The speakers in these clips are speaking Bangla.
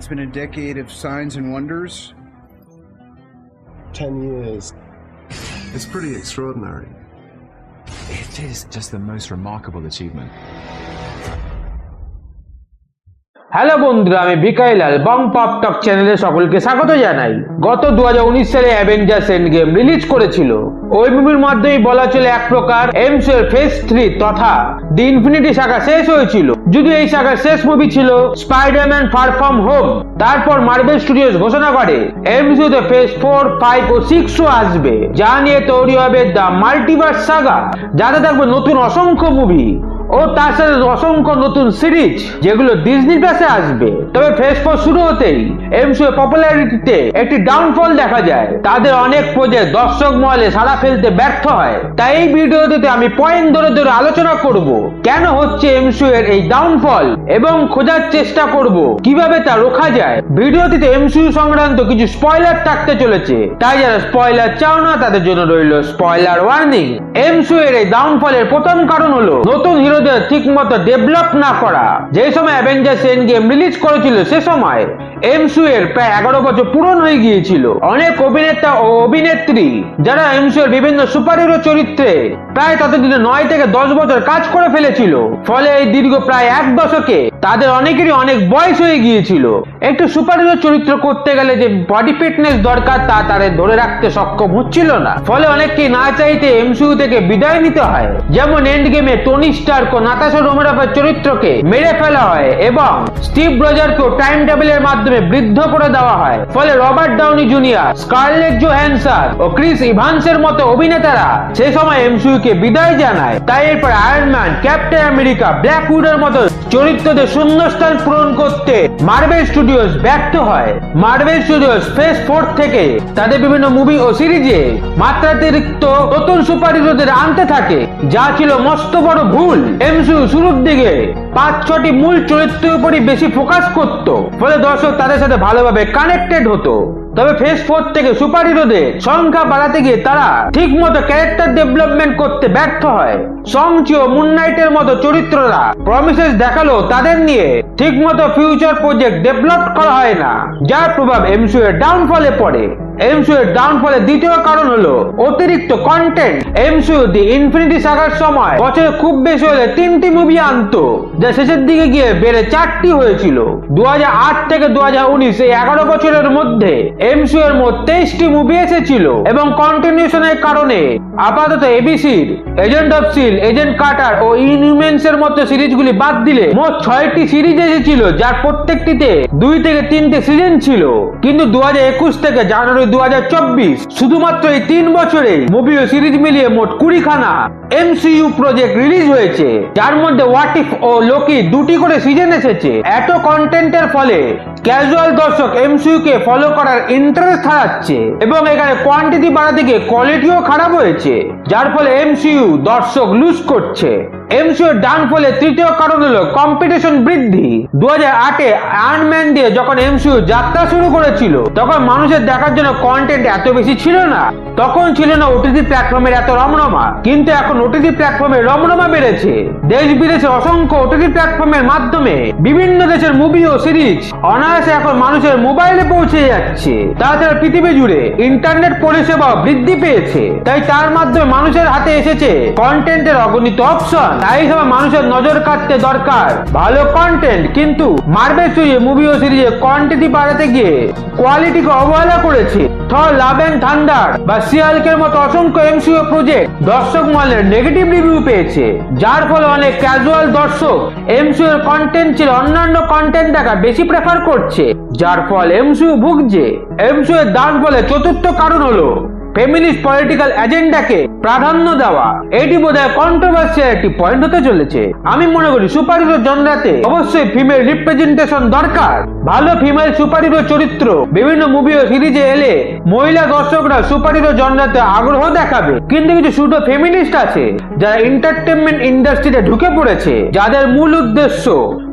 It's been a decade of signs and wonders. 10 years. It's pretty extraordinary. It is just the most remarkable achievement. Hello বন্ধুরা, আমি বিকাইলাল বং পপ টক চ্যানেলে সকলকে স্বাগত জানাই। গত 2019 সালে অ্যাভেঞ্জার্স এন্ড গেম রিলিজ করেছিল। ওই মুভির মাধ্যমে বলা চলে এক প্রকার এমসিইউ এর ফেজ 3 তথা দি ইনফিনিটি সাগা শেষ হয়েছিল। যদিও এই সাগার শেষ মুভি ছিল স্পাইডারম্যান ফার ফ্রম হোম। তারপর মার্ভেল স্টুডিওস ঘোষণা করে এমসিইউ তে ফেজ 4, 5 ও 6 ও আসবে, যা নিয়ে তৈরি হবে দ্য মাল্টিভার্স সাগা, যাতে থাকবে নতুন অসংখ্য মুভি ও তার সাথে অসংখ্য নতুন সিরিজ যেগুলো ডিজনি প্লাসে আসবে। তবে ফেজ 4 শুরু হতেই এমসিইউ এর পপুলারিটিতে একটি ডাউনফল দেখা যায়। তাদের অনেক প্রজেক্ট দর্শক মহলে সাড়া ফেলতে ব্যর্থ হয়। তাই এই ভিডিওতে আমি পয়েন্ট ধরে ধরে আলোচনা করব কেন হচ্ছে এমসিইউ এর এই ডাউনফল এবং খোঁজার চেষ্টা করব কিভাবে তা রোখা যায়। ভিডিওটিতে এমসিইউ সংক্রান্ত কিছু স্পয়লার থাকতে চলেছে, তাই যারা স্পয়লার চাও না তাদের জন্য রইল স্পয়লার ওয়ার্নিং। এমসিইউ এর এই ডাউনফলের প্রথম কারণ হলো নতুন হিরো ঠিক মতো ডেভেলপ না করা। যে সময় অ্যাভেঞ্জার্স এন্ড গেম রিলিজ করেছিল সে সময় এমসিইউ এর প্রায় 11 বছর পূরণ হয়ে গিয়েছিল। অনেক অভিনেতা ও অভিনেত্রী যারা এমসিইউ এর বিভিন্ন সুপারহিরো চরিত্রে প্রায় ততদিনে 9 থেকে 10 বছর কাজ করে ফেলেছিল। ফলে এই দীর্ঘ প্রায় 1 দশকে তাদের অনেকেরই অনেক বয়স হয়ে গিয়েছিল। একটু সুপারহিরো চরিত্র করতে গেলে যে বডি ফিটনেস দরকার তা তাদের ধরে রাখতে সক্ষম হচ্ছিল না। ফলে অনেককেই না চাইতে এমসিইউ থেকে বিদায় নিতে হয়। যেমন এন্ড গেমে টনি স্টার্ক ও নাতাশা রোমেরোভের চরিত্রকে মেরে ফেলা হয় এবং স্টিভ রজারকেও টাইম ট্রাভেলের মাধ্যমে বৃদ্ধ করে দেওয়া হয়। ফলে Robert Downey Junior, Scarlett Johansson ও ক্রিস ইভান্সের মতো অভিনেতারা সেই সময় এমসিইউ কে বিদায় জানায়। তাই এরপর Iron Man, Captain America, Black উইডোর মতো চরিত্রদের শূন্যস্থান পূরণ করতে মার্ভেল স্টুডিওস ব্যর্থ হয়। মার্ভেল স্টুডিওস ফেজ 4 থেকে তাদের বিভিন্ন মুভি ও সিরিজে মাত্রাতিরিক্ত নতুন সুপারহিরোদের আনতে থাকে, যা ছিল মস্ত বড় ভুল। এমসিইউ শুরুর দিকে 5-6টি মূল চরিত্রের উপরই বেশি ফোকাস করত, ফলে দর্শক তাদের সাথে ভালোভাবে কানেক্টেড হতো। তবে ফেজ 4 থেকে সুপারহিরোদের সংখ্যা বাড়াতে গিয়ে তারা ঠিক মতো ক্যারেক্টার ডেভেলপমেন্ট করতে ব্যর্থ হয়। সংচি ও মুন নাইটের মতো চরিত্ররা প্রমিসেস দেখালো তাদের নিয়ে ঠিক মতো ফিউচার প্রজেক্ট ডেভেলপ করা হয় না, যার প্রভাব এমসিইউ এর ডাউনফলে পড়ে। এমসিইউ এর ডাউনফলের দ্বিতীয় কারণ হলো অতিরিক্ত কন্টেন্ট। এমসিইউ দি ইনফিনিটি সাগার সময় বছরে খুব বেশি হলে 3টি মুভি আনতো, যা শেষের দিকে গিয়ে বেড়ে 4টি হয়েছিল। 2008 থেকে 2019 এই 11 বছরের মধ্যে এমসিইউ এর মোট 23টি মুভি এসেছিল এবং কন্টিনিউশনের কারণে আপাতত এবিসির Agent of Shield, Agent Carter ও ইনহিউম্যানস এর মতো সিরিজগুলি বাদ দিলে মোট 6টি সিরিজ এসেছিল, যার প্রত্যেকটিতে 2 থেকে 3টে সিজন ছিল। কিন্তু 2021 থেকে জানুয়ারি 2024 শুধুমাত্র এই 3 বছরে মুভি ও সিরিজ মিলিয়ে মোট 20খানা এমসিইউ প্রজেক্ট রিলিজ হয়েছে, যার মধ্যে হোয়াট ইফ ও লোকি 2টি করে সিজন এসেছে। এত কন্টেন্টের ফলে ক্যাজুয়াল দর্শক এমসিইউ কে ফলো করার ইন্টারেস্ট হারাচ্ছে এবং এখানে কোয়ান্টিটি বাড়াতে গিয়ে কোয়ালিটিও খারাপ হয়েছে, যার ফলে এমসিইউ দর্শক লুজ করছে। এমসিইউ এর ডাউনফলের তৃতীয় কারণ হলো কম্পিটিশন বৃদ্ধি। 2008-এ আয়রন ম্যান দিয়ে যখন এমসিইউ যাত্রা শুরু করেছিল তখন মানুষের দেখার জন্য কন্টেন্ট এত বেশি ছিল না, তখন ছিল না ওটিটি প্ল্যাটফর্মের এত রমরমা। কিন্তু এখন ওটিটি প্ল্যাটফর্মের রমরমা বেড়েছে। দেশ বিদেশে অসংখ্য ওটিটি প্ল্যাটফর্মের মাধ্যমে বিভিন্ন দেশের মুভি ও সিরিজ অনায়াসে এখন মানুষের মোবাইলে পৌঁছে যাচ্ছে। তাছাড়া পৃথিবী জুড়ে ইন্টারনেট পরিষেবা বৃদ্ধি পেয়েছে, তাই তার মাধ্যমে মানুষের হাতে এসেছে কন্টেন্টের অগণিত অপশন। তাই সব মানুষের নজর কাটতে দরকার ভালো কন্টেন্ট। কিন্তু মার্ভেল স্টুডিও মুভি ও সিরিজে কোয়ান্টিটি বাড়াতে গিয়ে কোয়ালিটিকে অবহেলা করেছে। থর, লাভ এন্ড থান্ডার বা শিয়ালকের মতো অসংখ্য এমসিইউ প্রজেক্ট দর্শক মহলের নেগেটিভ রিভিউ পেয়েছে, যার ফলে অনেক ক্যাজুয়াল দর্শক এমসিইউ এর কন্টেন্ট ছিল অন্যান্য কন্টেন্ট দেখা বেশি প্রেফার করছে, যার ফল এমসিইউ ভুগছে। এমসিইউ এর ডাউনফলের চতুর্থ কারণ হলো ফেমিনিস্ট পলিটিক্যাল এজেন্ডাকে প্রাধান্য দেওয়া। এটি বোধহয় কন্ট্রোভার্সিয়াল একটি পয়েন্ট হতে চলেছে। আমি মনে করি সুপারহিরো জনরাতে অবশ্যই ফিমেল রিপ্রেজেন্টেশন দরকার। ভালো ফিমেল সুপারহিরো চরিত্র বিভিন্ন মুভি ও সিরিজে এলে মহিলা দর্শকরা সুপারহিরো জনরাতে আগ্রহ দেখাবে। কিন্তু কিছু শুধু ফেমিনিস্ট আছে যারা এন্টারটেনমেন্ট ইন্ডাস্ট্রিতে ঢুকে পড়েছে, যাদের মূল উদ্দেশ্য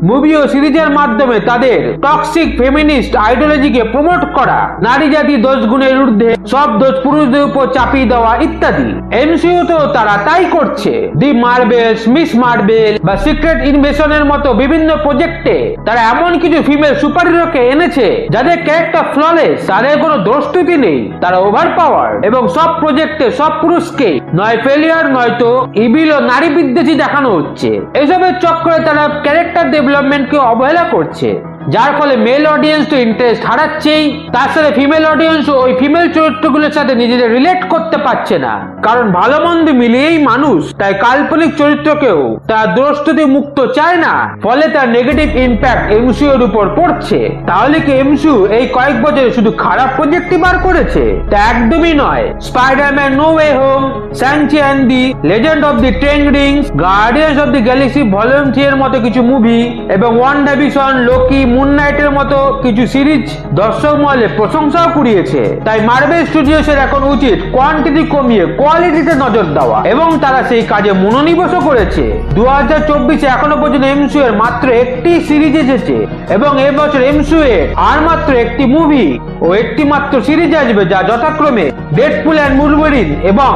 মুভি ও সিরিজের মাধ্যমে তাদের টক্সিক ফেমিনিস্ট আইডিওলজিকে প্রমোট করা। নারী জাতি দোষ গুণের ঊর্ধ্বে, সব দোষ পুরুষ হিরোদের উপর চাপিয়ে দেওয়া ইত্যাদি। এমসিইউ তো তারা তাই করছে। দি মার্ভেলস, মিস মার্ভেল বা সিক্রেট ইনভেশনের মতো বিভিন্ন প্রজেক্টে তারা এমন কিছু ফিমেল সুপারহিরোকে এনেছে যাদের ক্যারেক্টার ফ্ললেস, তাদের কোনো দোষ ত্রুটি নেই, তারা ওভার পাওয়ার এবং সব প্রজেক্টে সব পুরুষকে নয় ফেলিয়ার নয়তো ইভিল ও নারী বিদ্বেষী দেখানো হচ্ছে। এসবের চক্করে তারা ক্যারেক্টার ডেভেলপমেন্টকে অবহেলা করছে, যার ফলে মেল অডিয়েন্স তো ইন্টারেস্ট হারাচ্ছেই, তার সাথে ফিমেল অডিয়েন্স ওই ফিমেল চরিত্রগুলোর সাথে নিজেদের রিলেট করতে পারছে না। কারণ ভালো মন্দ মিলিয়েই মানুষ, তাই কাল্পনিক চরিত্রকেও তার দোষত্রুটি মুক্ত চায় না, ফলে তার নেগেটিভ ইম্প্যাক্ট এমসিইউ এর উপর পড়ছে। তাহলে কি এমসিইউ এই কয়েক বছরে শুধু খারাপ প্রজেক্টই বার করেছে? তা একদমই নয়। Spiderman No Way Home, Shang-Chi and the Legend of the Ten Rings, Guardians of the Galaxy Volume 3 এর মতো কিছু মুভি এবং ওয়ান্ডাভিশন, লোকি, মুন নাইটের মতো কিছু সিরিজ দর্শক মহলে প্রশংসাও কুড়িয়েছে। তাই মার্ভেল স্টুডিওসের এখন উচিত কোয়ান্টিটি কমিয়ে কোয়ালিটিতে নজর দেওয়া, এবং তারা সেই কাজে মনোনিবেশও করেছে। 2024 এখনো পর্যন্ত এমসিইউ এর মাত্র একটি সিরিজ এসেছে এবং এবছর এমসিইউ এর আর মাত্র একটি মুভি ও একটি মাত্র সিরিজ আসবে, যা যথাক্রমে ডেডপুল অ্যান্ড উলভারিন এবং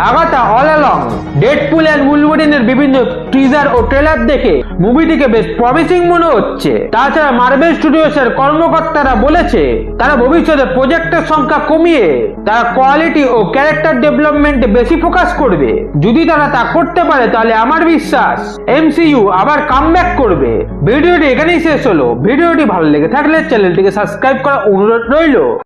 Agatha All Along. Deadpool and উলভারিনের বিভিন্ন টিজার ও ট্রেলার দেখে মুভিটিকে বেশ প্রমিসিং মনে হচ্ছে। তাছাড়া মার্ভেল স্টুডিওসের কর্মকর্তারা বলেছে তারা ভবিষ্যতে প্রজেক্টের সংখ্যা কমিয়ে তারা কোয়ালিটি ও ক্যারেক্টার ডেভেলপমেন্টে বেশি ফোকাস করবে। যদি তারা তা করতে পারে তাহলে আমার বিশ্বাস এমসিইউ আবার কামব্যাক করবে। ভিডিওটি এখানেই শেষ হলো। ভিডিওটি ভালো লেগে থাকলে চ্যানেলটিকে সাবস্ক্রাইব করার অনুরোধ রইল।